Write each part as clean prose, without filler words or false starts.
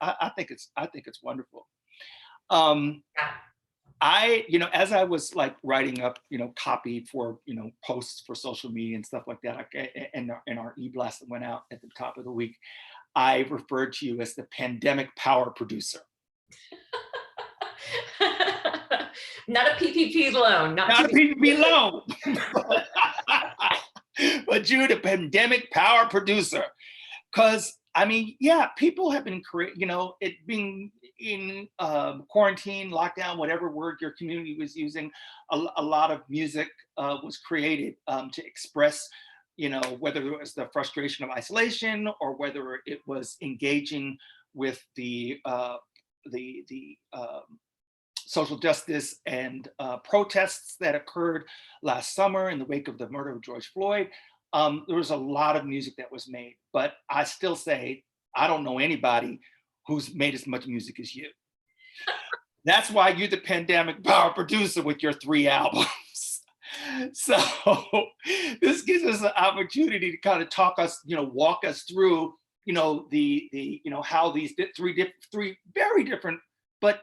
I think it's wonderful. Um, Yeah. as I was like writing up, copy for, posts for social media and stuff like that, and our e-blast that went out at the top of the week, I referred to you as the pandemic power producer. Not a PPP loan. Not a PPP loan, but you, the pandemic power producer. Because I mean, yeah, people have been it being in quarantine, lockdown, whatever word your community was using, a lot of music was created to express, whether it was the frustration of isolation or whether it was engaging with the social justice and protests that occurred last summer in the wake of the murder of George Floyd. There was a lot of music that was made, but I still say, I don't know anybody who's made as much music as you. That's why you're the pandemic power producer with your 3 albums. So this gives us an opportunity to kind of walk us through, how these three very different, but,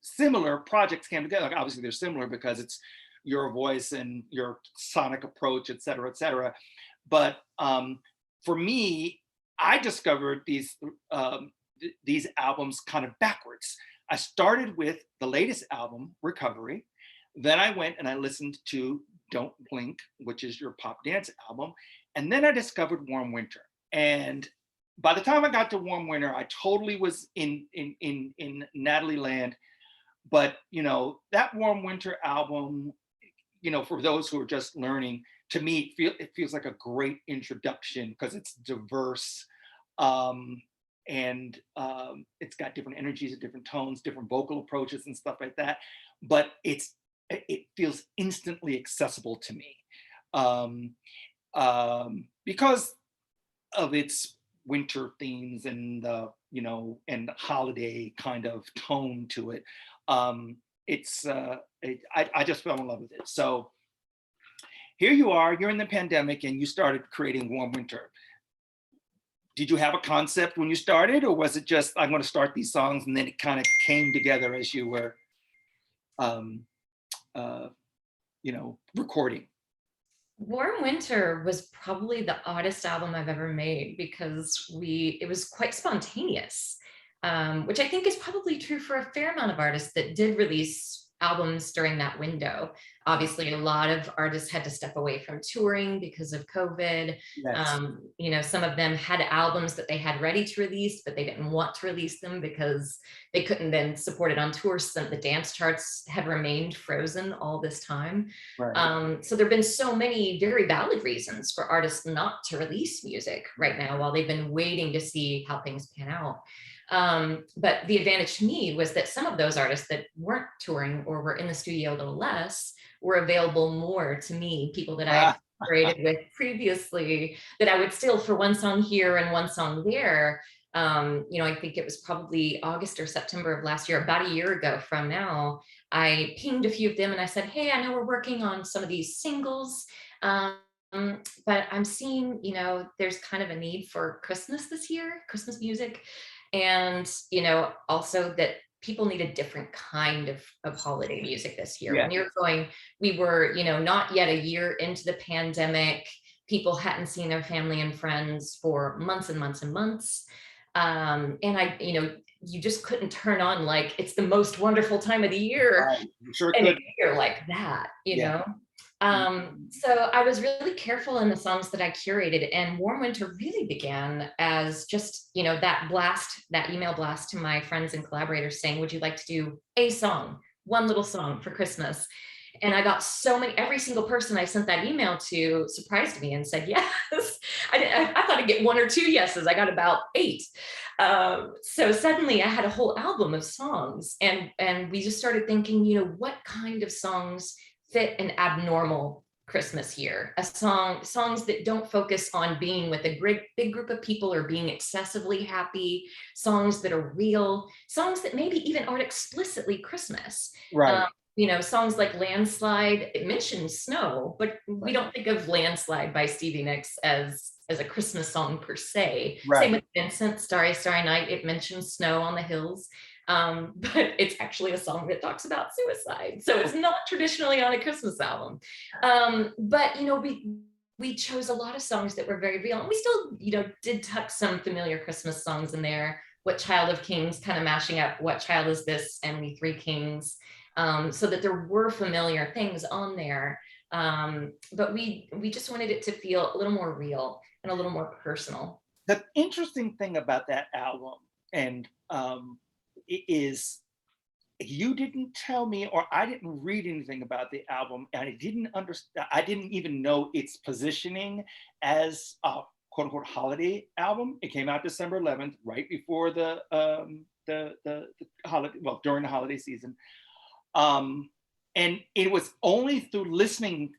similar projects came together. Like, obviously they're similar because it's your voice and your sonic approach, et cetera, et cetera. But for me, I discovered these albums kind of backwards. I started with the latest album, Recovery. Then I went and I listened to Don't Blink, which is your pop dance album. And then I discovered Warm Winter. And by the time I got to Warm Winter, I totally was in Natalie land. But, that Warm Winter album, for those who are just learning, to me, it feels like a great introduction because it's diverse, and it's got different energies, different tones, different vocal approaches and stuff like that. But it feels instantly accessible to me because of its winter themes and and holiday kind of tone to it. I just fell in love with it. So here you are, you're in the pandemic and you started creating Warm Winter. Did you have a concept when you started, or was it just, I'm going to start these songs, and then it kind of came together as you were, recording? Warm Winter was probably the oddest album I've ever made because it was quite spontaneous, which I think is probably true for a fair amount of artists that did release albums during that window. Obviously, a lot of artists had to step away from touring because of COVID. Yes. Some of them had albums that they had ready to release, but they didn't want to release them because they couldn't then support it on tour, since the dance charts have remained frozen all this time. Right. So there've been so many very valid reasons for artists not to release music right now while they've been waiting to see how things pan out. But the advantage to me was that some of those artists that weren't touring or were in the studio a little less were available more to me, people that I collaborated with previously, that I would still, for one song here and one song there. I think it was probably August or September of last year, about a year ago from now, I pinged a few of them and I said, hey, I know we're working on some of these singles, but I'm seeing, there's kind of a need for Christmas this year, Christmas music. And, also that people need a different kind of holiday music this year. Yeah. When you're going, we were, not yet a year into the pandemic. People hadn't seen their family and friends for months and months and months. And you just couldn't turn on like, it's the most wonderful time of the year. Right. Sure and could. you're like that, So I was really careful in the songs that I curated, and Warm Winter really began as just, that email blast to my friends and collaborators saying, would you like to do a song, one little song for Christmas? And I got so many, every single person I sent that email to surprised me and said, yes. I thought I'd get 1 or 2 yeses. I got about 8. So suddenly I had a whole album of songs, and we just started thinking, what kind of songs fit an abnormal Christmas year? Songs that don't focus on being with a big group of people or being excessively happy, songs that are real, songs that maybe even aren't explicitly Christmas. Right. songs like Landslide, it mentions snow, but we don't think of Landslide by Stevie Nicks as a Christmas song per se. Right. Same with Vincent, Starry, Starry Night, it mentions snow on the hills. But it's actually a song that talks about suicide. So it's not traditionally on a Christmas album. But we chose a lot of songs that were very real. And we still, did tuck some familiar Christmas songs in there. What Child of Kings, kind of mashing up What Child Is This and We Three Kings, so that there were familiar things on there. But we just wanted it to feel a little more real and a little more personal. The interesting thing about that album, and is you didn't tell me, or I didn't read anything about the album, and I didn't understand. I didn't even know its positioning as a "quote unquote" holiday album. It came out December 11th, right before the holiday, well, during the holiday season. And it was only through listening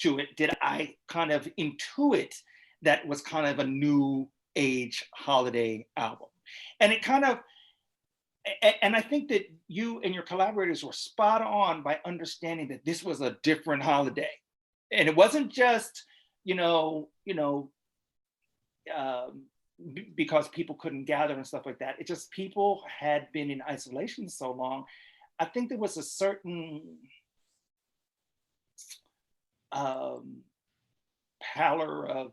to it did I kind of intuit that was kind of a new age holiday album. And it kind of, and I think that you and your collaborators were spot on by understanding that this was a different holiday. And it wasn't just, because people couldn't gather and stuff like that. It just, people had been in isolation so long. I think there was a certain pallor of,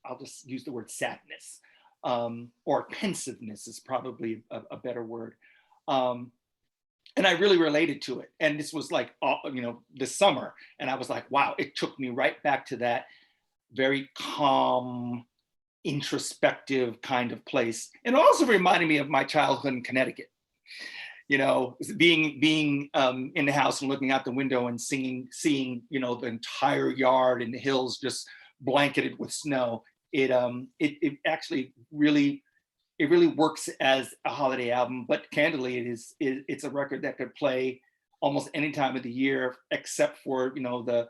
I'll just use the word sadness, or pensiveness is probably a better word. And I really related to it. And this was like, this summer. And I was like, wow, it took me right back to that very calm, introspective kind of place. And it also reminded me of my childhood in Connecticut. Being in the house and looking out the window and seeing the entire yard and the hills just blanketed with snow. It actually really works as a holiday album. But candidly, it's a record that could play almost any time of the year, except for the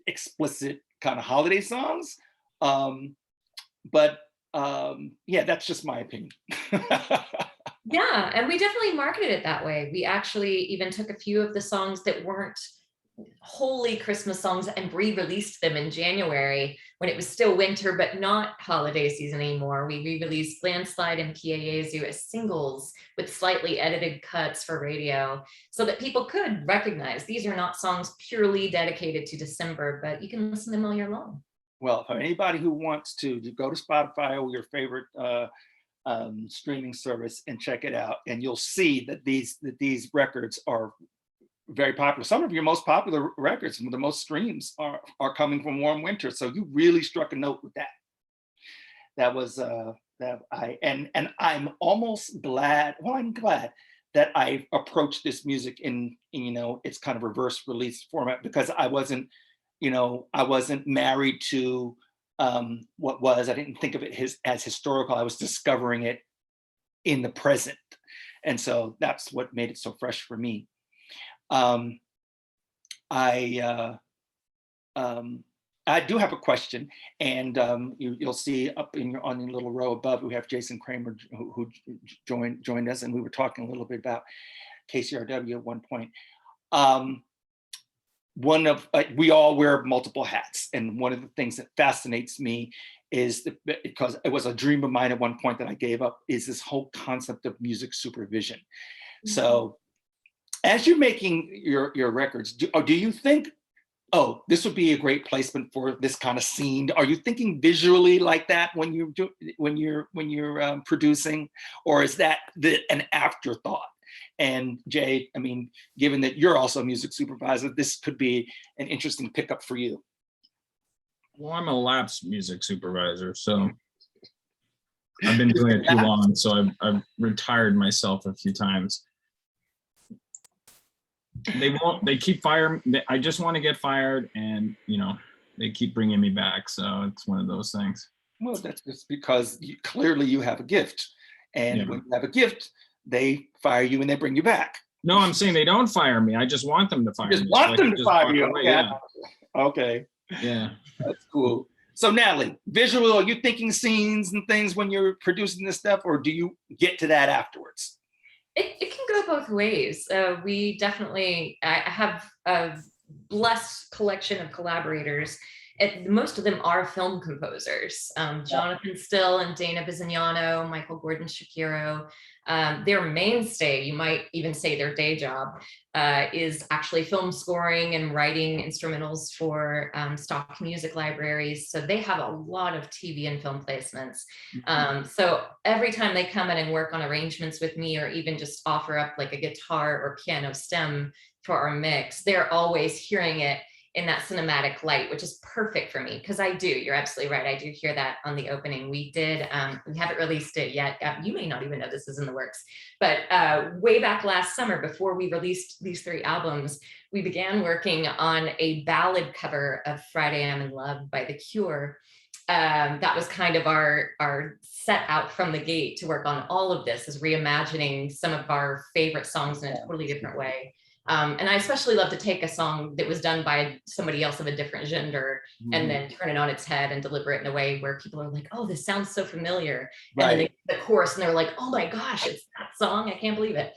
explicit kind of holiday songs. But that's just my opinion. Yeah, and we definitely marketed it that way. We actually even took a few of the songs that weren't wholly Christmas songs and re-released them in January when it was still winter, but not holiday season anymore. We re-released Landslide and Piezu as singles with slightly edited cuts for radio so that people could recognize these are not songs purely dedicated to December, but you can listen to them all year long. Well, for anybody who wants to go to Spotify or your favorite streaming service and check it out, and you'll see that these records are very popular. Some of your most popular records, some of the most streams are coming from Warm Winter. So you really struck a note with that. That was and I'm almost glad. Well, I'm glad that I approached this music in its kind of reverse release format, because I wasn't married to what was. I didn't think of it as historical. I was discovering it in the present, and so that's what made it so fresh for me. I do have a question, and you'll see up on your little row above, we have Jason Kramer who joined us, and we were talking a little bit about KCRW at one point. We all wear multiple hats, and one of the things that fascinates me is because it was a dream of mine at one point that I gave up, is this whole concept of music supervision. Mm-hmm. So as you're making your records, do you think, oh, this would be a great placement for this kind of scene? Are you thinking visually like that when you're producing, or is that an afterthought? And Jay, I mean, given that you're also a music supervisor, this could be an interesting pickup for you. Well, I'm a lapsed music supervisor, so I've been doing it too long. So I've retired myself a few times. They keep firing. I just want to get fired, and they keep bringing me back. So it's one of those things. Well, that's just because clearly you have a gift, and when you have a gift, they fire you and they bring you back. No, I'm saying they don't fire me. I just want them to fire me. Just want them to fire you. Yeah. Okay. Yeah. That's cool. So Natalie, visual, are you thinking scenes and things when you're producing this stuff, or do you get to that afterwards? It can go both ways. We definitely, I have a blessed collection of collaborators. Most of them are film composers. Jonathan Still and Dana Bizignano, Michael Gordon Shapiro. Their mainstay, you might even say their day job, is actually film scoring and writing instrumentals for stock music libraries. So they have a lot of TV and film placements. So every time they come in and work on arrangements with me, or even just offer up like a guitar or piano stem for our mix, they're always hearing it in that cinematic light, which is perfect for me, because I do, you're absolutely right, I do hear that on the opening. We haven't released it yet. You may not even know this is in the works, but way back last summer, before we released these 3 albums, we began working on a ballad cover of Friday I'm in Love by The Cure. That was kind of our set out from the gate to work on all of this, is reimagining some of our favorite songs in a totally different way. And I especially love to take a song that was done by somebody else of a different gender and then turn it on its head and deliver it in a way where people are like, oh, this sounds so familiar. And then they get the chorus and they're like, oh my gosh, it's that song. I can't believe it.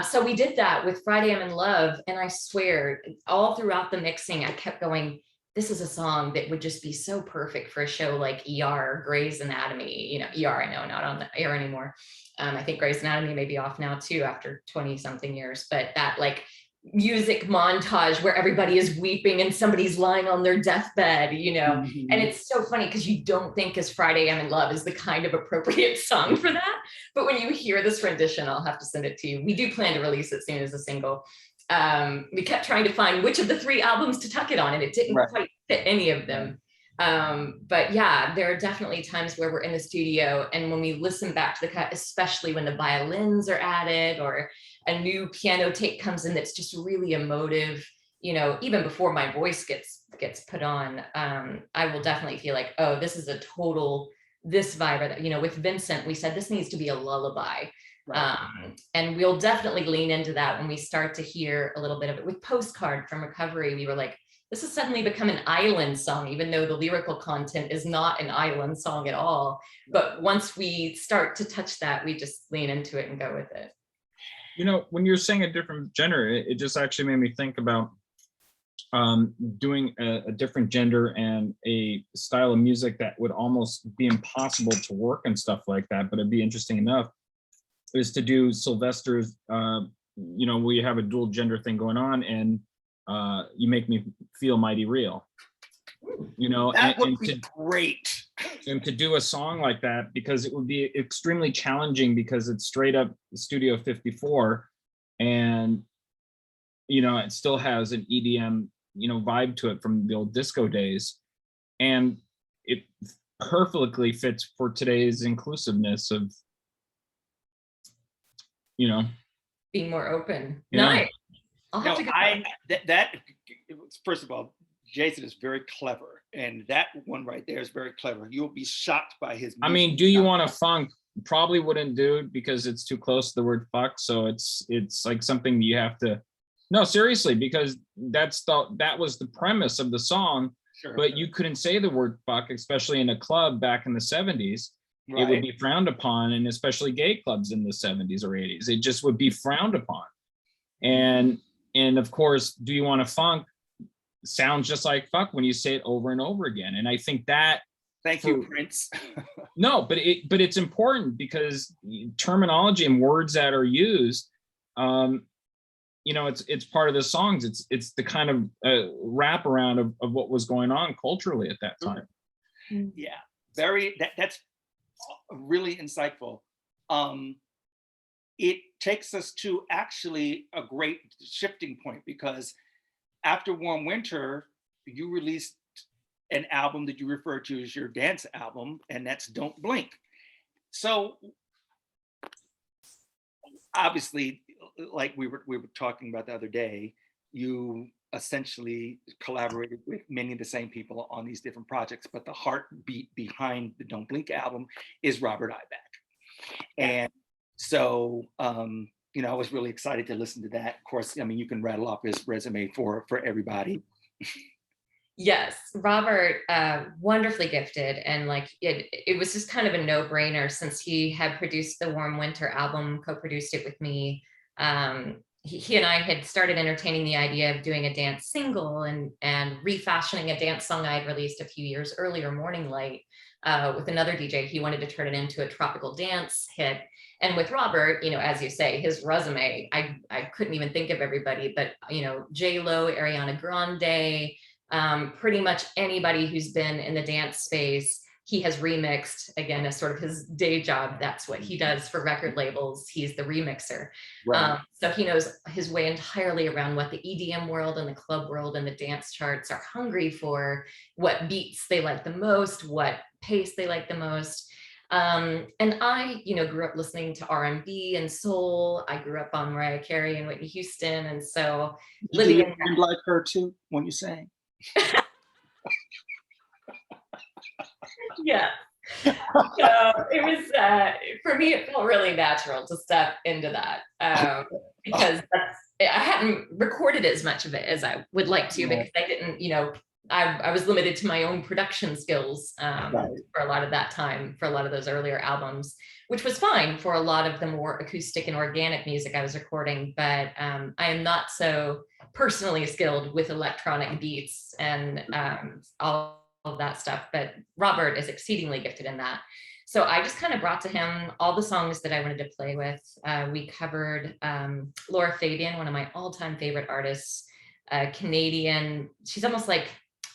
So we did that with Friday I'm in Love. And I swear, all throughout the mixing, I kept going, this is a song that would just be so perfect for a show like ER, Grey's Anatomy. You know, ER, I know, not on the air anymore. I think Grey's Anatomy may be off now too after 20 something years, but that like music montage where everybody is weeping and somebody's lying on their deathbed, you know, and it's so funny because you don't think as Friday I'm in Love is the kind of appropriate song for that. But when you hear this rendition, I'll have to send it to you. We do plan to release it soon as a single. We kept trying to find which of the 3 albums to tuck it on, and it didn't quite fit any of them. But yeah, there are definitely times where we're in the studio and when we listen back to the cut, especially when the violins are added or a new piano take comes in that's just really emotive, you know, even before my voice gets put on, I will definitely feel like, oh, this is this vibe, that, you know, with Vincent, we said this needs to be a lullaby. And we'll definitely lean into that when we start to hear a little bit of it. With Postcard from Recovery, we were like, this has suddenly become an island song, even though the lyrical content is not an island song at all. But once we start to touch that, we just lean into it and go with it. You know, when you're saying a different gender, it just actually made me think about doing a different gender and a style of music that would almost be impossible to work and stuff like that, but it'd be interesting enough, is to do Sylvester's, you know, we have a dual gender thing going on, and You Make Me Feel Mighty Real. You know, that would be great. And to do a song like that, because it would be extremely challenging, because it's straight up Studio 54, and you know, it still has an EDM, you know, vibe to it from the old disco days, and it perfectly fits for today's inclusiveness of, you know, being more open. Yeah. Nice. I'll have to go. That first of all, Jason is very clever, and that one right there is very clever. You'll be shocked by his music. I mean, Do You Want to Funk probably wouldn't do, because it's too close to the word fuck. So it's like something you have to, no, seriously, because that was the premise of the song. Sure. But you couldn't say the word fuck, especially in a club back in the 70s. Right. It would be frowned upon, and especially gay clubs in the 70s or 80s. It just would be frowned upon. And of course, Do You Want to Funk sounds just like fuck when you say it over and over again. And I think that, thank you, Prince. No, but it's important, because terminology and words that are used, you know, it's part of the songs. It's the kind of wraparound of what was going on culturally at that time. Yeah, that's really insightful. It takes us to actually a great shifting point, because after Warm Winter, you released an album that you refer to as your dance album, and that's Don't Blink. So obviously, like we were talking about the other day, you essentially collaborated with many of the same people on these different projects, but the heartbeat behind the Don't Blink album is Robert Iback. And so, you know, I was really excited to listen to that. Of course, I mean, you can rattle off his resume for everybody. Yes, Robert, wonderfully gifted, and like it was just kind of a no-brainer since he had produced the Warm Winter album, co-produced it with me. He and I had started entertaining the idea of doing a dance single and refashioning a dance song I had released a few years earlier, Morning Light, with another DJ. He wanted to turn it into a tropical dance hit. And with Robert, you know, as you say, his resume, I couldn't even think of everybody, but you know, J Lo, Ariana Grande, pretty much anybody who's been in the dance space, he has remixed, again, as sort of his day job. That's what he does for record labels. He's the remixer. Right. So he knows his way entirely around what the EDM world and the club world and the dance charts are hungry for, what beats they like the most, what pace they like the most. And I, you know, grew up listening to R&B and soul. I grew up on Mariah Carey and Whitney Houston. And so living in you like her too when you sang? Yeah. So it was, for me, it felt really natural to step into that because I hadn't recorded as much of it as I would like to, because I didn't, you know, I was limited to my own production skills for a lot of that time, for a lot of those earlier albums, which was fine for a lot of the more acoustic and organic music I was recording. But I am not so personally skilled with electronic beats and all of that stuff. But Robert is exceedingly gifted in that. So I just kind of brought to him all the songs that I wanted to play with. We covered Laura Fabian, one of my all-time favorite artists, Canadian. She's almost like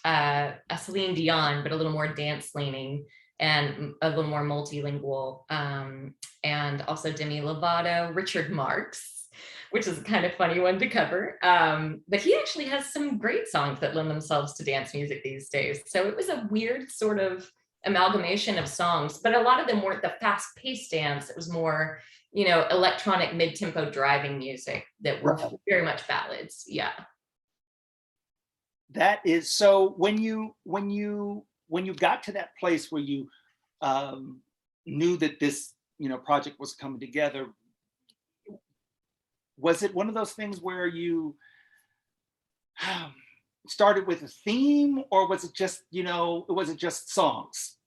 a Celine Dion, but a little more dance leaning and a little more multilingual. And also Demi Lovato, Richard Marx, which is a kind of funny one to cover. But he actually has some great songs that lend themselves to dance music these days. So it was a weird sort of amalgamation of songs, but a lot of them weren't the fast-paced dance. It was more, you know, electronic mid-tempo driving music that were very much ballads. Yeah. That is, so when you got to that place where you knew that this, you know, project was coming together, was it one of those things where you started with a theme, or was it just, you know, was it just songs?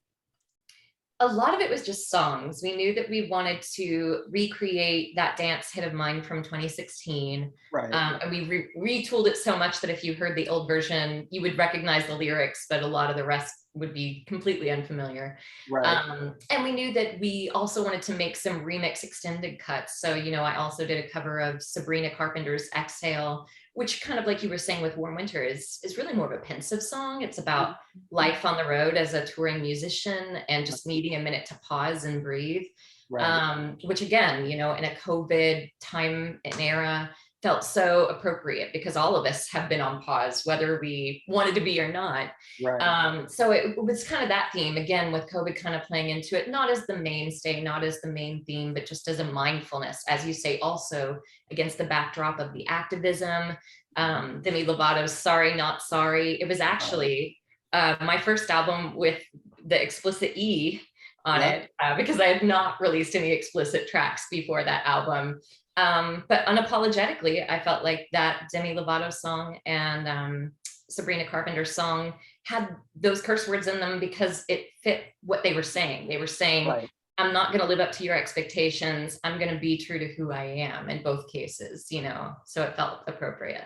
A lot of it was just songs. We knew that we wanted to recreate that dance hit of mine from 2016. Right. And we retooled it so much that if you heard the old version, you would recognize the lyrics, but a lot of the rest would be completely unfamiliar. Right. And we knew that we also wanted to make some remix extended cuts. So, you know, I also did a cover of Sabrina Carpenter's Exhale, which kind of like you were saying with Warm Winter is really more of a pensive song. It's about life on the road as a touring musician and just needing a minute to pause and breathe. Right. Which again, you know, in a COVID time and era felt so appropriate because all of us have been on pause, whether we wanted to be or not. Right. So it was kind of that theme, again, with COVID kind of playing into it, not as the mainstay, not as the main theme, but just as a mindfulness, as you say, also against the backdrop of the activism. Demi Lovato's Sorry Not Sorry. It was actually my first album with the explicit E on it, because I had not released any explicit tracks before that album. But unapologetically, I felt like that Demi Lovato song and Sabrina Carpenter's song had those curse words in them because it fit what they were saying. They were saying, right, I'm not going to live up to your expectations. I'm going to be true to who I am in both cases, you know, so it felt appropriate.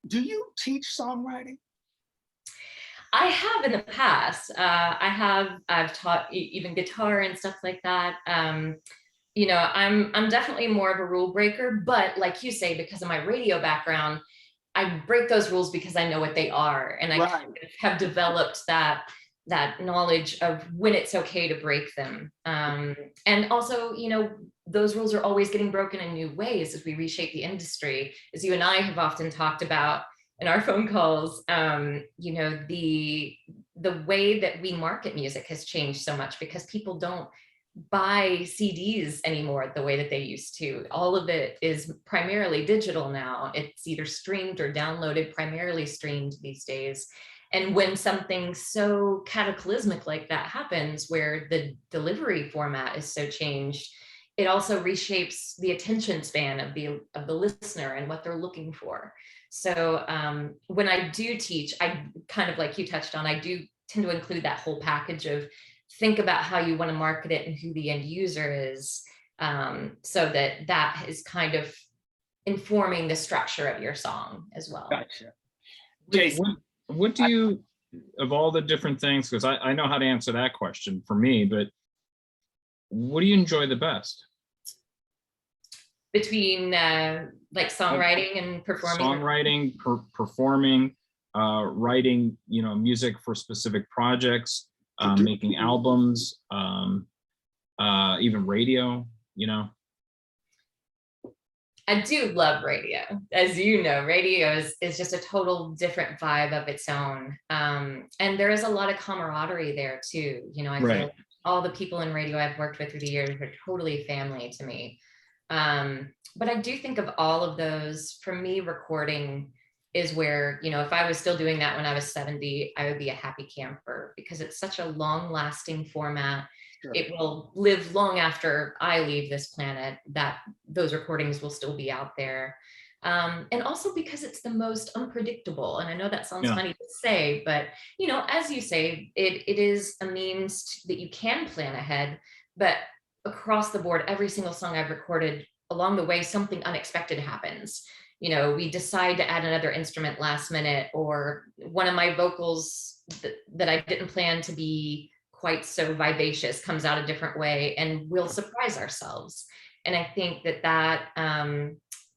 Do you teach songwriting? I have in the past. I've taught even guitar and stuff like that. You know, I'm definitely more of a rule breaker, but like you say, because of my radio background, I break those rules because I know what they are. And I kind of have developed that knowledge of when it's okay to break them. And also, you know, those rules are always getting broken in new ways as we reshape the industry. As you and I have often talked about in our phone calls, you know, the way that we market music has changed so much because people don't buy CDs anymore the way that they used to. All of it is primarily digital now. It's either streamed or downloaded, primarily streamed these days. And when something so cataclysmic like that happens, where the delivery format is so changed, it also reshapes the attention span of the listener and what they're looking for. So when I do teach, I kind of, like you touched on, I do tend to include that whole package of think about how you want to market it and who the end user is, so that is kind of informing the structure of your song as well. Gotcha. Jason, what do you, of all the different things, because I know how to answer that question for me, but what do you enjoy the best? Between like songwriting and performing? Songwriting, performing, writing, music for specific projects, making albums, even radio, I do love radio. As you know, radio is just a total different vibe of its own. And there is a lot of camaraderie there too. I feel like all the people in radio I've worked with through the years are totally family to me. But I do think of all of those, for me, recording is where, if I was still doing that when I was 70, I would be a happy camper, because it's such a long lasting format. Sure. It will live long after I leave this planet, that those recordings will still be out there. And also because it's the most unpredictable. And I know that sounds funny to say, but, as you say, it is a means that you can plan ahead, but across the board, every single song I've recorded, along the way, something unexpected happens. We decide to add another instrument last minute, or one of my vocals that I didn't plan to be quite so vivacious comes out a different way, and we'll surprise ourselves. And I think that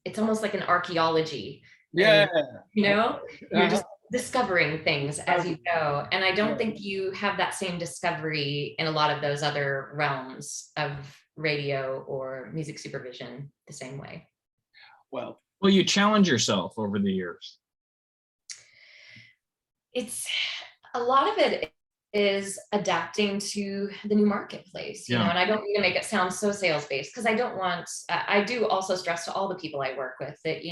it's almost like an archaeology. Yeah. And, you're just discovering things as you go. And I don't think you have that same discovery in a lot of those other realms of radio or music supervision the same way. Well, you challenge yourself over the years. It's a lot of it is adapting to the new marketplace, and I don't mean to make it sound so sales-based, because I don't want, I do also stress to all the people I work with that,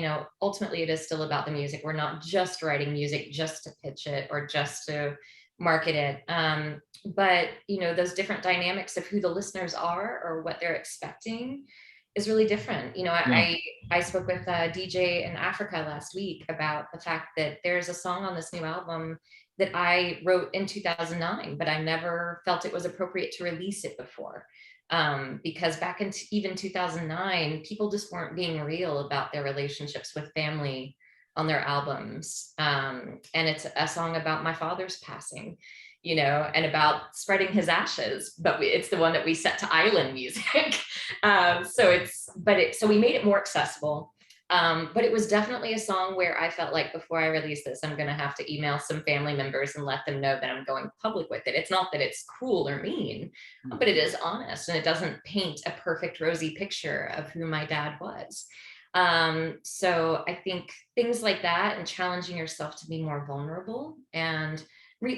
ultimately it is still about the music. We're not just writing music just to pitch it or just to market it. But, those different dynamics of who the listeners are or what they're expecting is really different. I spoke with a DJ in Africa last week about the fact that there's a song on this new album that I wrote in 2009, but I never felt it was appropriate to release it before. Because back in even 2009, people just weren't being real about their relationships with family on their albums. And it's a song about my father's passing, and about spreading his ashes, but it's the one that we set to island music. So we made it more accessible. But it was definitely a song where I felt like, before I release this, I'm going to have to email some family members and let them know that I'm going public with it. It's not that it's cruel or mean, but it is honest, and it doesn't paint a perfect rosy picture of who my dad was. So I think things like that, and challenging yourself to be more vulnerable, and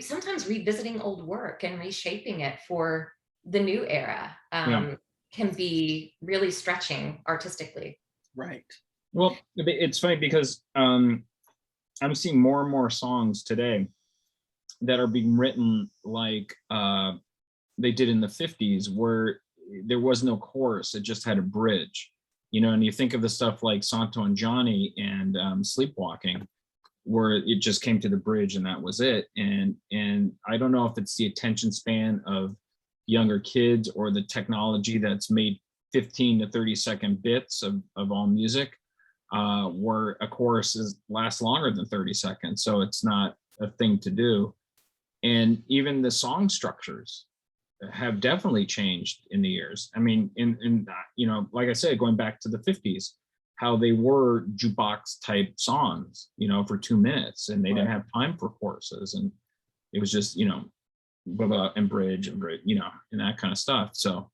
sometimes revisiting old work and reshaping it for the new era can be really stretching artistically. Right. Well, it's funny because I'm seeing more and more songs today that are being written like they did in the 50s, where there was no chorus, it just had a bridge, and you think of the stuff like Santo and Johnny and Sleepwalking, where it just came to the bridge and that was it. And I don't know if it's the attention span of younger kids or the technology that's made 15 to 30 second bits of all music, where a chorus lasts longer than 30 seconds. So it's not a thing to do. And even the song structures have definitely changed in the years. I mean, in like I said, going back to the 50s, how they were jukebox type songs, for 2 minutes, and they didn't have time for choruses, and it was just, blah, blah, and bridge, and that kind of stuff. So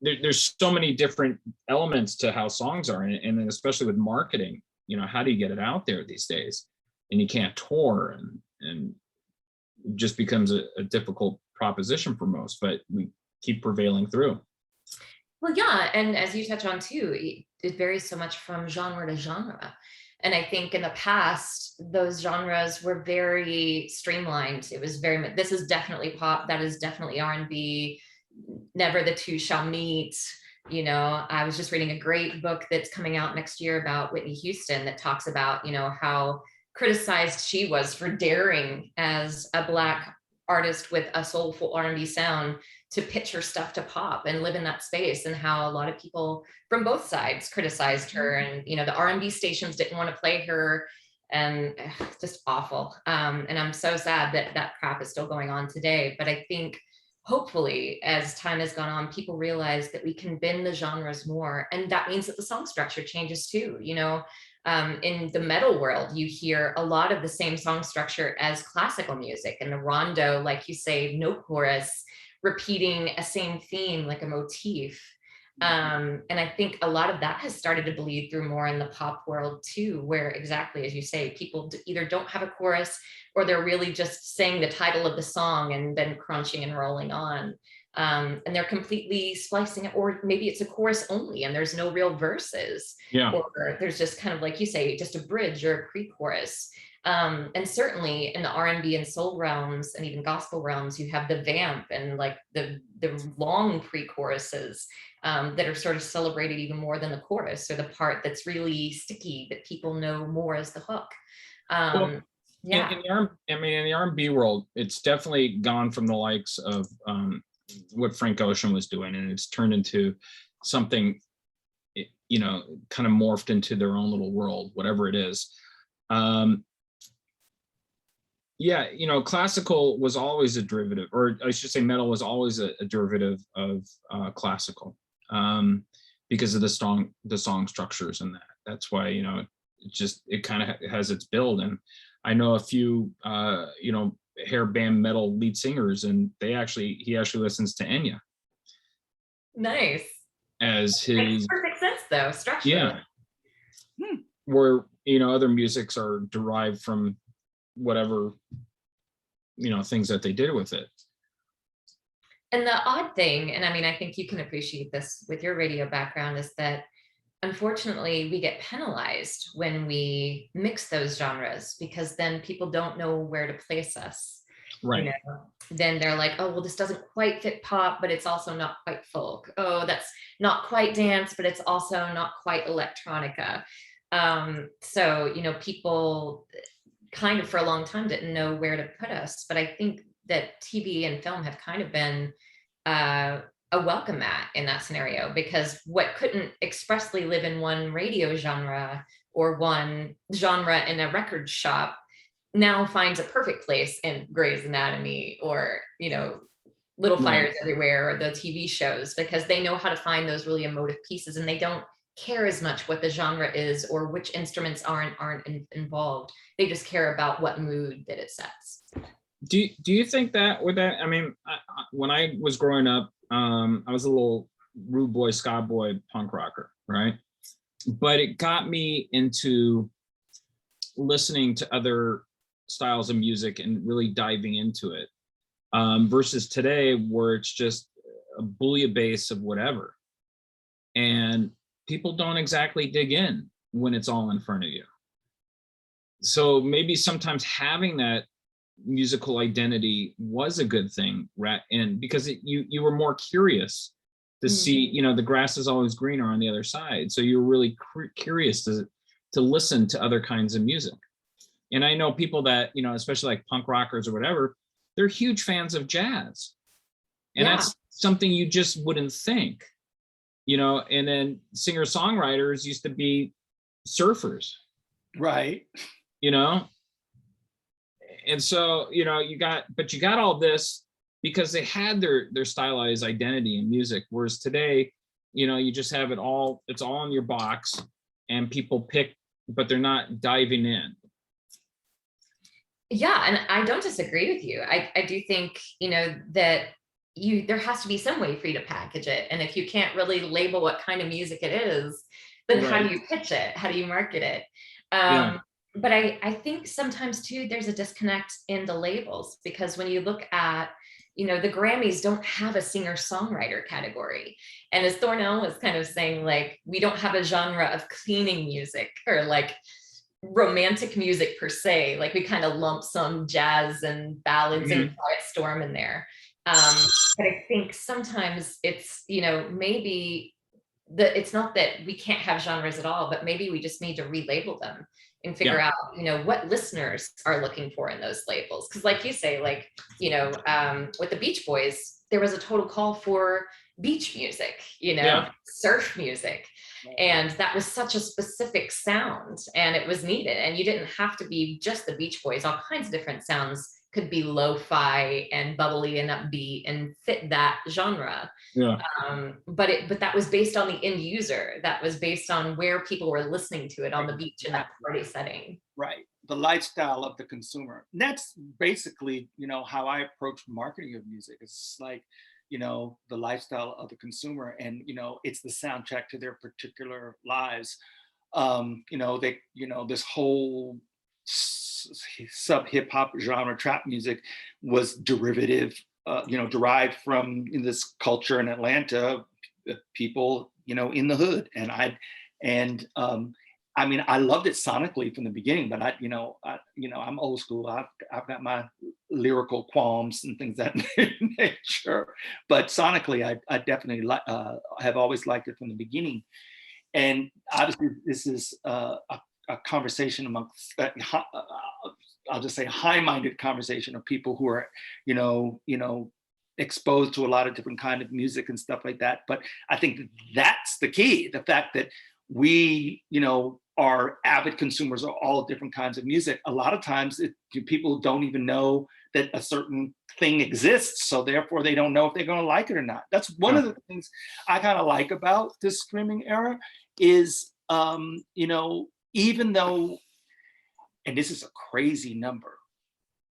there's so many different elements to how songs are, and then especially with marketing, how do you get it out there these days? And you can't tour, and it just becomes a difficult proposition for most, but we keep prevailing through. Well, yeah, and as you touch on too, it varies so much from genre to genre. And I think in the past, those genres were very streamlined. It was very much, this is definitely pop, that is definitely R&B, Never the Two Shall Meet. You know, I was just reading a great book that's coming out next year about Whitney Houston that talks about, you know, how criticized she was for daring as a Black artist with a soulful R&B sound to pitch her stuff to pop and live in that space, and how a lot of people from both sides criticized her, and you know, the R&B stations didn't want to play her, and just awful. And I'm so sad that that crap is still going on today. But I think hopefully as time has gone on, people realize that we can bend the genres more, and that means that the song structure changes too. You know, in the metal world, you hear a lot of the same song structure as classical music, and the rondo, like you say, no chorus, repeating a same theme like a motif. And I think a lot of that has started to bleed through more in the pop world too, where exactly as you say, people either don't have a chorus, or they're really just saying the title of the song and then crunching and rolling on. And they're completely splicing it, or maybe it's a chorus only and there's no real verses. Yeah. Or there's just kind of, like you say, just a bridge or a pre-chorus. And certainly in the R&B and soul realms, and even gospel realms, you have the vamp and like the long pre-choruses that are sort of celebrated even more than the chorus, or the part that's really sticky that people know more as the hook. Well, Yeah. in the R&B world, it's definitely gone from the likes of what Frank Ocean was doing, and it's turned into something, you know, kind of morphed into their own little world, whatever it is. Yeah, you know, classical was always a derivative, or I should say metal was always a derivative of classical, because of the song structures and that. That's why, you know, it kind of has its build. And I know a few, you know, hair band metal lead singers, and he actually listens to Enya. Nice. As his makes perfect sense though, structurally. Yeah. Where, you know, other musics are derived from whatever, you know, things that they did with it. And the odd thing, and I mean, I think you can appreciate this with your radio background, is that unfortunately we get penalized when we mix those genres, because then people don't know where to place us. Right. You know, then they're like, oh, well, this doesn't quite fit pop, but it's also not quite folk. Oh, that's not quite dance, but it's also not quite electronica. So, you know, people kind of for a long time didn't know where to put us. But I think that TV and film have kind of been a welcome mat in that scenario, because what couldn't expressly live in one radio genre or one genre in a record shop now finds a perfect place in Grey's Anatomy, or, you know, Little Fires Everywhere, or the TV shows, because they know how to find those really emotive pieces, and they don't care as much what the genre is or which instruments aren't involved. They just care about what mood that it sets. Do you think that with that, I mean, when I was growing up, I was a little rude boy, ska boy, punk rocker, right? But it got me into listening to other styles of music and really diving into it, versus today, where it's just a bouillabaisse of whatever, and people don't exactly dig in when it's all in front of you. So maybe sometimes having that musical identity was a good thing, and because you were more curious to see, you know, the grass is always greener on the other side. So you're really curious to listen to other kinds of music. And I know people that, you know, especially like punk rockers or whatever, they're huge fans of jazz. And that's something you just wouldn't think, you know. And then singer-songwriters used to be surfers. Right. You know? And so, you know, you got all this because they had their stylized identity in music. Whereas today, you know, you just have it all, it's all in your box, and people pick, but they're not diving in. Yeah, and I don't disagree with you. I do think, you know, that there has to be some way for you to package it. And if you can't really label what kind of music it is, then how do you pitch it? How do you market it? But I think sometimes too, there's a disconnect in the labels, because when you look at, you know, the Grammys don't have a singer-songwriter category. And as Thornell was kind of saying, like, we don't have a genre of cleaning music or like romantic music per se. Like, we kind of lump some jazz and ballads and Quiet Storm in there. But I think sometimes it's, maybe it's not that we can't have genres at all, but maybe we just need to relabel them and figure out, what listeners are looking for in those labels. Because like you say, like, with the Beach Boys, there was a total call for beach music, surf music. And that was such a specific sound, and it was needed. And you didn't have to be just the Beach Boys. All kinds of different sounds could be lo-fi and bubbly and upbeat and fit that genre. Yeah. But that was based on the end user. That was based on where people were listening to it on the beach in that party setting. Right. The lifestyle of the consumer. And that's basically, how I approach marketing of music. It's like, the lifestyle of the consumer, and, it's the soundtrack to their particular lives. This whole sub hip hop genre, trap music, was derived from this culture in Atlanta, people, in the hood. And I loved it sonically from the beginning, but I'm old school. I've got my lyrical qualms and things that nature, but sonically, I definitely have always liked it from the beginning. And obviously, this is a conversation amongst, I'll just say, high-minded conversation of people who are, exposed to a lot of different kind of music and stuff like that. But I think that's the key: the fact that we, are avid consumers of all different kinds of music. A lot of times, people don't even know that a certain thing exists, so therefore they don't know if they're going to like it or not. That's one of the things I kind of like about this streaming era is, even though, and this is a crazy number,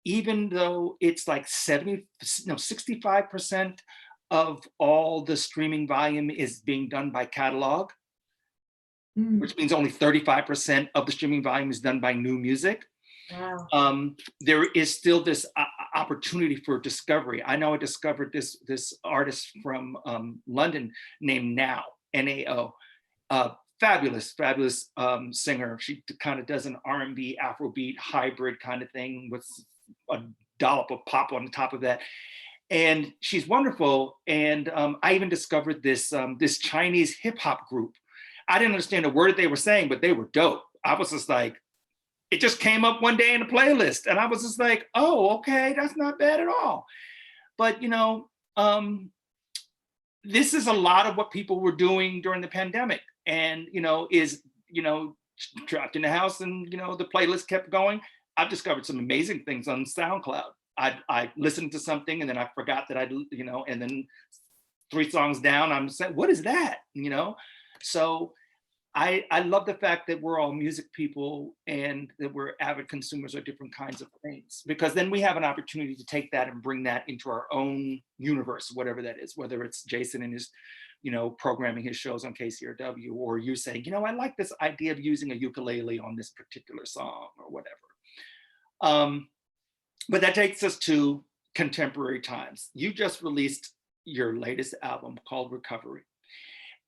even though it's like 65% of all the streaming volume is being done by catalog, which means only 35% of the streaming volume is done by new music. Wow. There is still this opportunity for discovery. I know I discovered this artist from London named Now, Nao. Fabulous singer. She kind of does an R&B, Afrobeat hybrid kind of thing with a dollop of pop on the top of that. And she's wonderful. And I even discovered this Chinese hip hop group. I didn't understand a word they were saying, but they were dope. I was just like, it just came up one day in the playlist, and I was just like, oh, okay, that's not bad at all. But this is a lot of what people were doing during the pandemic, and is trapped in the house, and the playlist kept going. I've discovered some amazing things on SoundCloud. I listened to something and then I forgot that and then 3 songs down, I'm saying, what is that? So I love the fact that we're all music people and that we're avid consumers of different kinds of things, because then we have an opportunity to take that and bring that into our own universe, whatever that is, whether it's Jason and his, programming his shows on KCRW, or you saying, I like this idea of using a ukulele on this particular song or whatever. But that takes us to contemporary times. You just released your latest album called Recovery.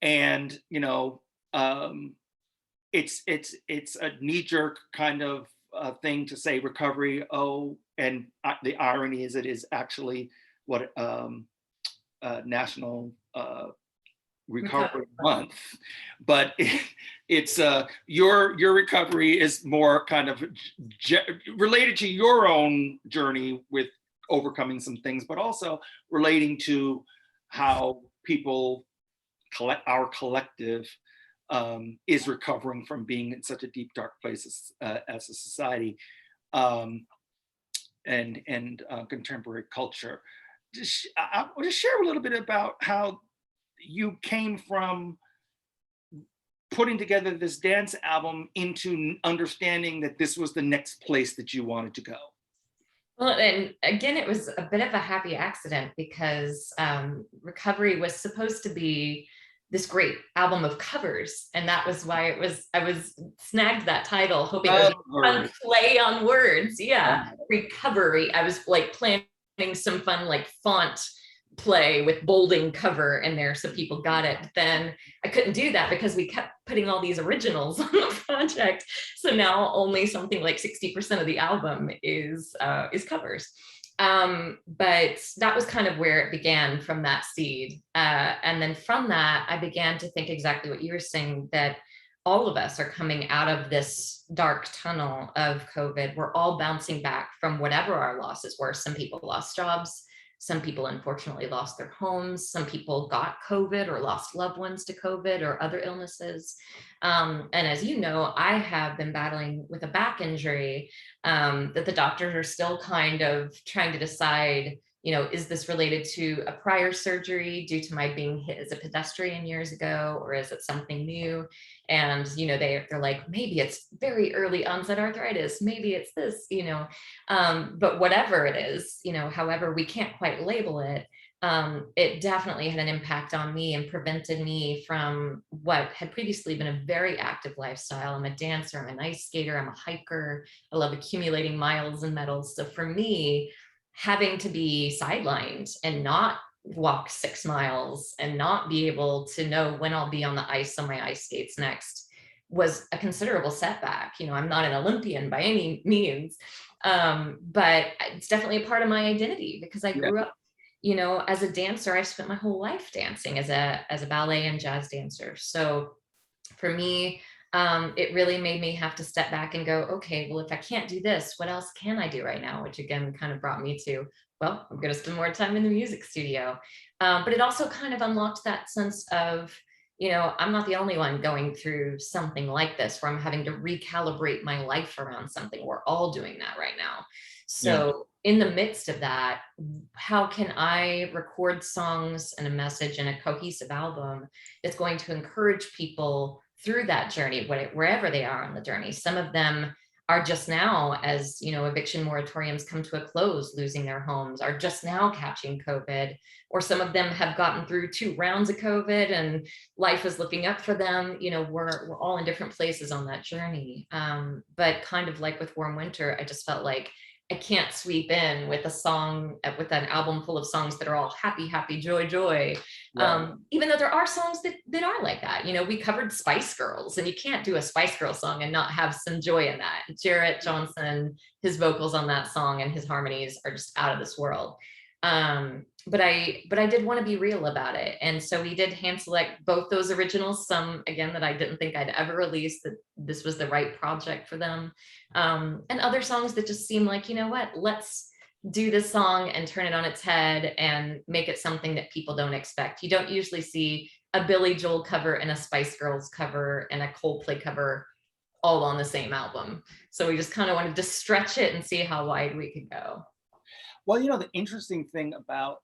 And, it's a knee-jerk kind of thing to say recovery. Oh, and the irony is it is actually what National Recovery Month, but it's your recovery is more kind of related to your own journey with overcoming some things, but also relating to how people our collective is recovering from being in such a deep, dark place as a society, and contemporary culture. I want to share a little bit about how you came from putting together this dance album into understanding that this was the next place that you wanted to go. Well, and again, it was a bit of a happy accident, because Recovery was supposed to be this great album of covers, and that was why I was snagged that title, hoping it would be a fun play on words. Yeah, Recovery. I was like planning some fun like font play with bolding cover in there so people got it. But then I couldn't do that because we kept putting all these originals on the project. So now only something like 60% of the album is covers. But that was kind of where it began, from that seed. And then from that, I began to think exactly what you were saying, that all of us are coming out of this dark tunnel of COVID. We're all bouncing back from whatever our losses were. Some people lost jobs. Some people unfortunately lost their homes. Some people got COVID or lost loved ones to COVID or other illnesses. And as you know, I have been battling with a back injury that the doctors are still kind of trying to decide, is this related to a prior surgery due to my being hit as a pedestrian years ago, or is it something new? And, they're like, maybe it's very early onset arthritis, maybe it's this, but whatever it is, however, we can't quite label it. It definitely had an impact on me and prevented me from what had previously been a very active lifestyle. I'm a dancer, I'm an ice skater, I'm a hiker. I love accumulating miles and medals. So for me, having to be sidelined and not walk 6 miles and not be able to know when I'll be on the ice on my ice skates next was a considerable setback. I'm not an Olympian by any means, but it's definitely a part of my identity, because I grew up, as a dancer. I spent my whole life dancing as a ballet and jazz dancer. So for me, it really made me have to step back and go, okay, well, if I can't do this, what else can I do right now? Which again, kind of brought me to, well, I'm going to spend more time in the music studio. But it also kind of unlocked that sense of, I'm not the only one going through something like this, where I'm having to recalibrate my life around something. We're all doing that right now. So in the midst of that, how can I record songs and a message and a cohesive album that's going to encourage people through that journey, wherever they are on the journey? Some of them are just now, as eviction moratoriums come to a close, losing their homes, are just now catching COVID, or some of them have gotten through 2 rounds of COVID and life is looking up for them. We're all in different places on that journey. But kind of like with Warm Winter, I just felt like I can't sweep in with a song, with an album full of songs that are all happy, happy, joy, joy. Even though there are songs that are like that. We covered Spice Girls, and you can't do a Spice Girl song and not have some joy in that. Jarrett Johnson, his vocals on that song and his harmonies are just out of this world. But I did want to be real about it. And so we did hand select both those originals, some again that I didn't think I'd ever release, that this was the right project for them. And other songs that just seemed like, let's do this song and turn it on its head and make it something that people don't expect. You don't usually see a Billy Joel cover and a Spice Girls cover and a Coldplay cover all on the same album. So we just kind of wanted to stretch it and see how wide we could go. Well, the interesting thing about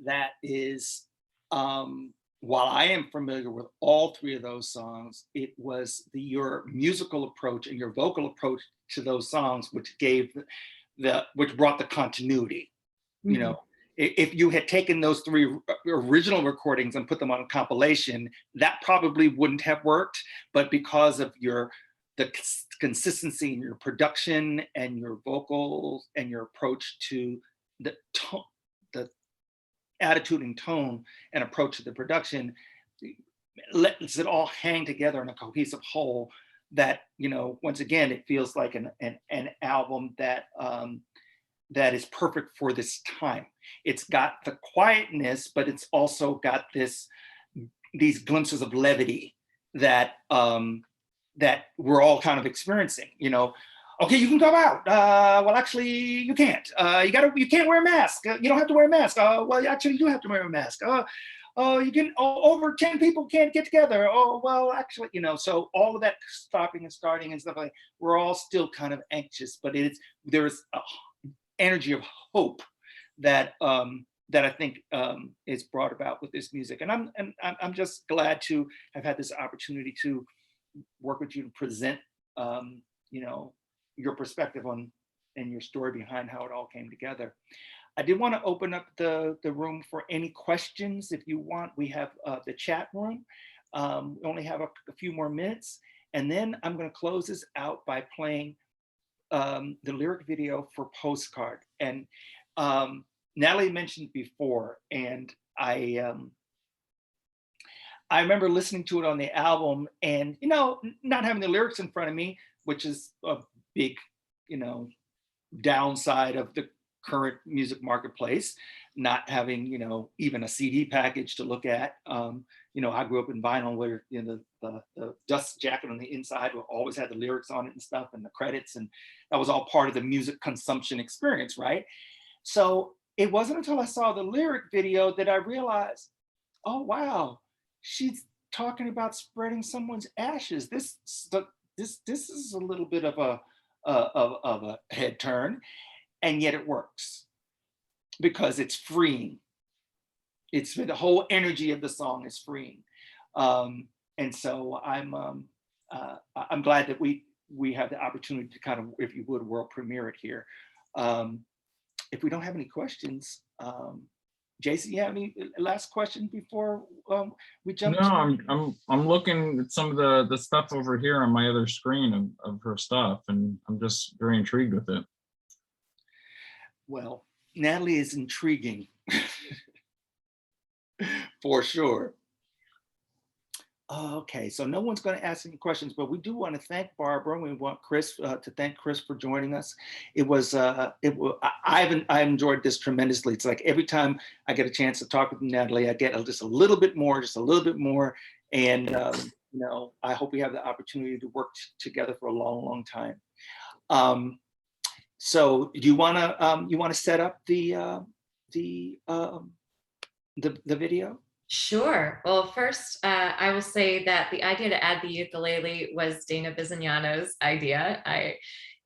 that is, while I am familiar with all 3 of those songs, it was your musical approach and your vocal approach to those songs which gave which brought the continuity. Mm-hmm. If you had taken those 3 original recordings and put them on a compilation, that probably wouldn't have worked. But because of the consistency in your production and your vocals and your approach to the tone, the attitude and tone and approach to the production, lets it all hang together in a cohesive whole that, once again, it feels like an album that that is perfect for this time. It's got the quietness, but it's also got these glimpses of levity that that we're all kind of experiencing. Okay, you can go out. Well, actually, you can't. You can't wear a mask. You don't have to wear a mask. Well, actually, you do have to wear a mask. You can. Over 10 people can't get together. Oh, well, actually, So all of that stopping and starting and stuff like, we're all still kind of anxious, but there is a energy of hope that that I think is brought about with this music, and I'm just glad to have had this opportunity to work with you to present, your perspective on and your story behind how it all came together. I did want to open up the room for any questions. If you want, we have the chat room. We only have a few more minutes, and then I'm going to close this out by playing the lyric video for Postcard. And Natalie mentioned before, and I remember listening to it on the album, and not having the lyrics in front of me, which is a big downside of the current music marketplace, not having, you know, even a CD package to look at. You know, I grew up in vinyl where, you know, the dust jacket on the inside always had the lyrics on it and stuff and the credits, and that was all part of the music consumption experience, right? So it wasn't until I saw the lyric video that I realized, oh wow, she's talking about spreading someone's ashes. This is a little bit of a head turn, and yet it works because it's freeing. It's the whole energy of the song is freeing, and so I'm glad that we have the opportunity to kind of, if you would, world premiere it here. If we don't have any questions, Jason, you have any last questions before we jump? No, I'm looking at some of the stuff over here on my other screen of her stuff, and I'm just very intrigued with it. Well, Natalie is intriguing for sure. Okay, so no one's going to ask any questions, but we do want to thank Barbara. We want Chris to thank Chris for joining us. I enjoyed this tremendously. It's like every time I get a chance to talk with Natalie, I get just a little bit more, and you know, I hope we have the opportunity to work together for a long, long time. So, do you want to set up the video? Sure. Well, first, I will say that the idea to add the ukulele was Dana Bizignano's idea.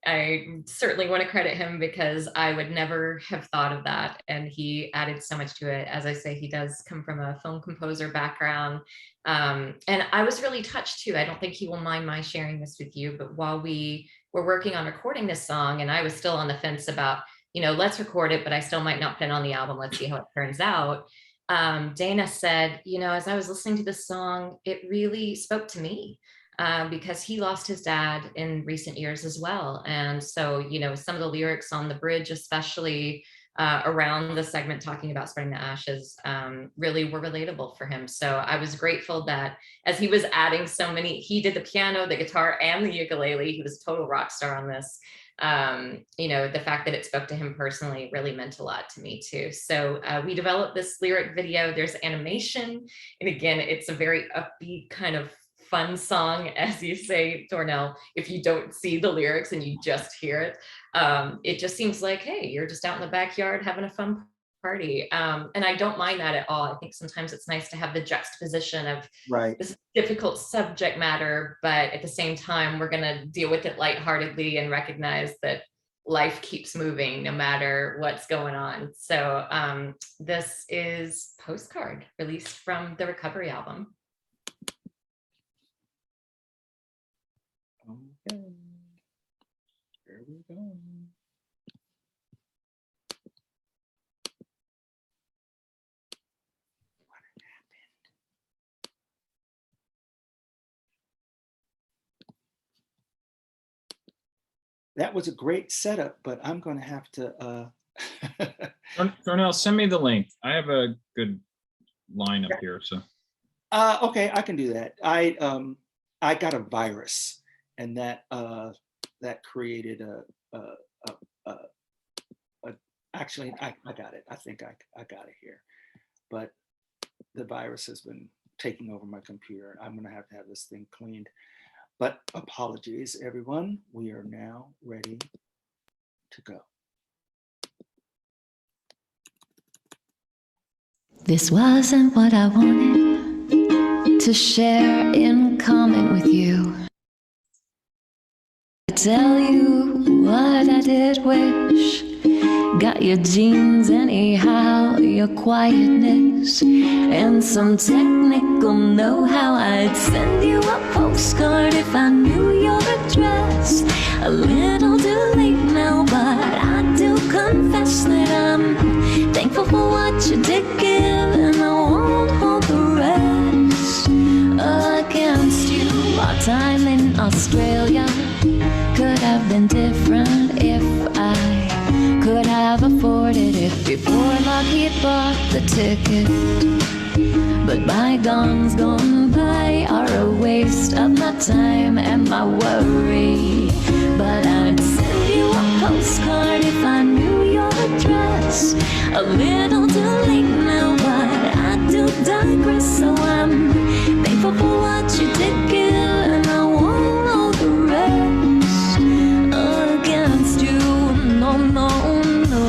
I certainly want to credit him because I would never have thought of that. And he added so much to it. As I say, he does come from a film composer background. And I was really touched too. I don't think he will mind my sharing this with you, but while we were working on recording this song, and I was still on the fence about, you know, let's record it, but I still might not put it on the album. Let's see how it turns out. Dana said, you know, as I was listening to this song, it really spoke to me because he lost his dad in recent years as well. And so, you know, some of the lyrics on the bridge, especially around the segment talking about spreading the ashes, really were relatable for him. So I was grateful that as he was adding so many, he did the piano, the guitar, and the ukulele. He was a total rock star on this. You know, the fact that it spoke to him personally really meant a lot to me too. So we developed this lyric video. There's animation. And again, it's a very upbeat kind of fun song, as you say, Thornell. If you don't see the lyrics and you just hear it, it just seems like, hey, you're just out in the backyard having a fun party. And I don't mind that at all. I think sometimes it's nice to have the juxtaposition of this difficult subject matter, but at the same time, we're going to deal with it lightheartedly and recognize that life keeps moving no matter what's going on. So this is Postcard, released from the Recovery album. Okay, here we go. That was a great setup, but I'm going to have to. Thornell, send me the link. I have a good line up here, so. Okay, I can do that. I got a virus, and that created actually I got it. I think I got it here, but the virus has been taking over my computer. I'm going to have this thing cleaned. But apologies, everyone. We are now ready to go. This wasn't what I wanted to share in common with you. I tell you what I did wish. Got your jeans anyhow, your quietness, and some technical know-how. I'd send you a postcard if I knew your address. A little too late now, but I do confess that I'm thankful for what you did give, and I won't hold the rest against you. Our time in Australia could have been different if I could have afforded it before Lockheed bought the ticket. But bygones gone by are a waste of my time and my worry. But I'd send you a postcard if I knew your address. A little too late now, but I do digress. So I'm thankful for what you did give, and I won't hold the rest against you. No, no, no.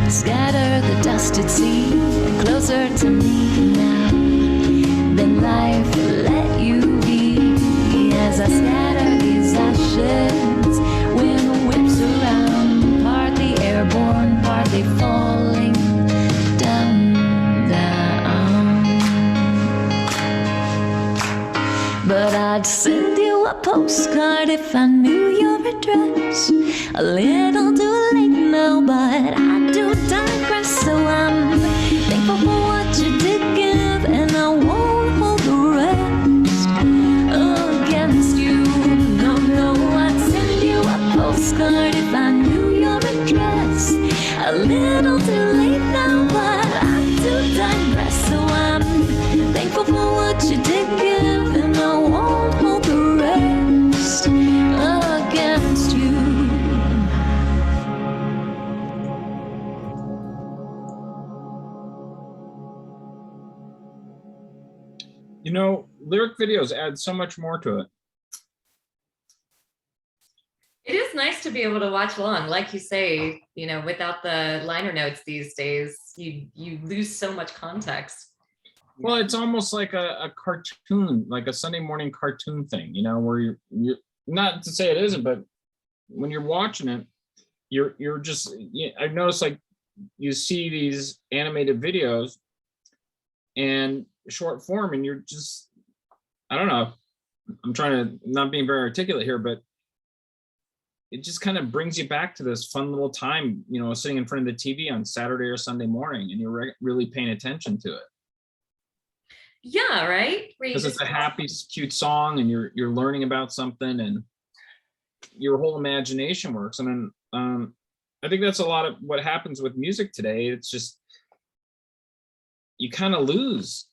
Scatter the dusted sea closer to me now. Then life will let you be as I scatter these ashes. Wind whips around, partly airborne, partly falling down, down. But I'd send you a postcard if I knew your address. A little too late now, but I do digress. So I'm thankful for what you did give, and I won't hold the rest against you. No, no, I'd send you a postcard if I knew your address. A little too late now, but I do digress. So I'm thankful for what you did give, and I won't hold the rest against you. You know, lyric videos add so much more to it. It is nice to be able to watch along. Like you say, you know, without the liner notes these days, you lose so much context. Well, it's almost like a cartoon, like a Sunday morning cartoon thing, you know, where you're not to say it isn't, but when you're watching it, you're just, I've noticed like you see these animated videos and short form, and you're just, I don't know, I'm trying to not being very articulate here, but it just kind of brings you back to this fun little time, you know, sitting in front of the TV on Saturday or Sunday morning, and you're really paying attention to it. Yeah, right? Because it's a happy, cute song, and you're learning about something, and your whole imagination works. I mean, I think that's a lot of what happens with music today. It's just, you kind of lose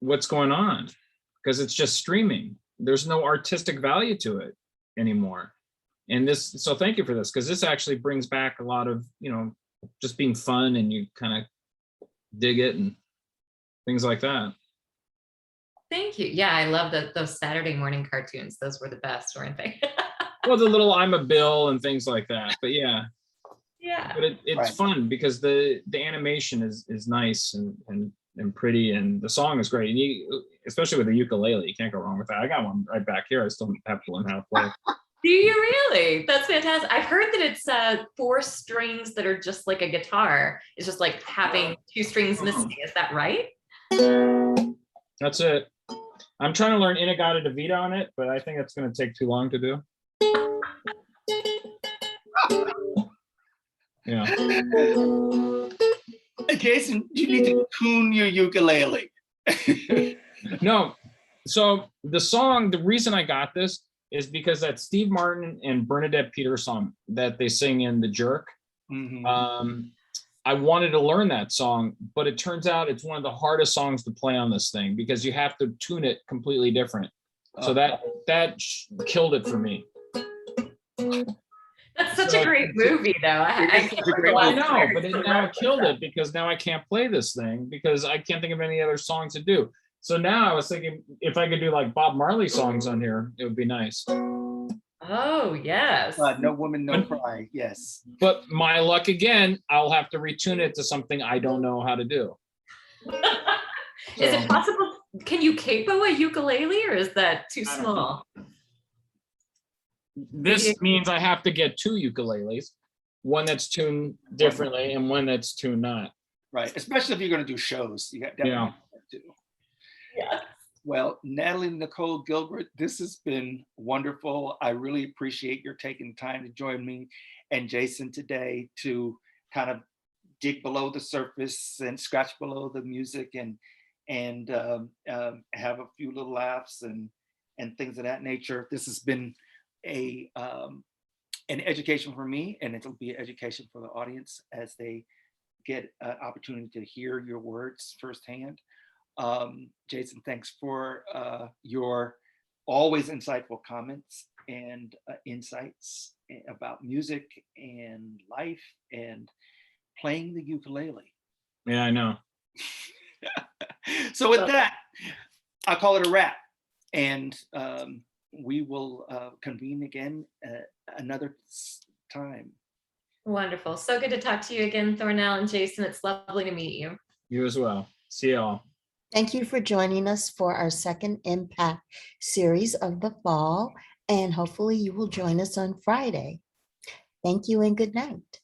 what's going on because it's just streaming. There's no artistic value to it anymore. And this, so thank you for this, because this actually brings back a lot of, you know, just being fun, and you kind of dig it and things like that. Thank you. Yeah, I love those Saturday morning cartoons. Those were the best, weren't they? Well, the little I'm a Bill and things like that. But yeah. Yeah. But it's Right. fun because the animation is nice and pretty, and the song is great. And you, especially with the ukulele, you can't go wrong with that. I got one right back here. I still have to learn how to play. Do you really? That's fantastic. I've heard that it's 4 strings that are just like a guitar. It's just like having 2 strings missing. Is that right? That's it. I'm trying to learn Inagata Davida on it, but I think it's going to take too long to do. Yeah. Hey, Jason, you need to tune your ukulele. No. So the song, the reason I got this is because that Steve Martin and Bernadette Peters song that they sing in The Jerk. Mhm. I wanted to learn that song, but it turns out it's one of the hardest songs to play on this thing because you have to tune it completely different. So that killed it for me. That's such a great movie, though. I know, but now it killed it because now I can't play this thing because I can't think of any other songs to do. So now I was thinking if I could do like Bob Marley songs on here, it would be nice. Oh, yes. No Woman, No Cry. Yes. But my luck again, I'll have to retune it to something I don't know how to do. Is it possible? Can you capo a ukulele, or is that too small? This means I have to get 2 ukuleles, one that's tuned differently and one that's tuned not. Right. Especially if you're going to do shows. You got definitely to. Yeah. Well, Natalie Nicole Gilbert, this has been wonderful. I really appreciate your taking time to join me and Jason today to kind of dig below the surface and scratch below the music and have a few little laughs and things of that nature. This has been an education for me, and it'll be an education for the audience as they get an opportunity to hear your words firsthand. Jason, thanks for your always insightful comments. and insights about music and life and playing the ukulele. Yeah, I know. So with that, I'll call it a wrap, and we will convene again another time. Wonderful. So good to talk to you again, Thornell and Jason. It's lovely to meet you. You as well. See y'all. Thank you for joining us for our second Impact series of the fall, and hopefully you will join us on Friday. Thank you and good night.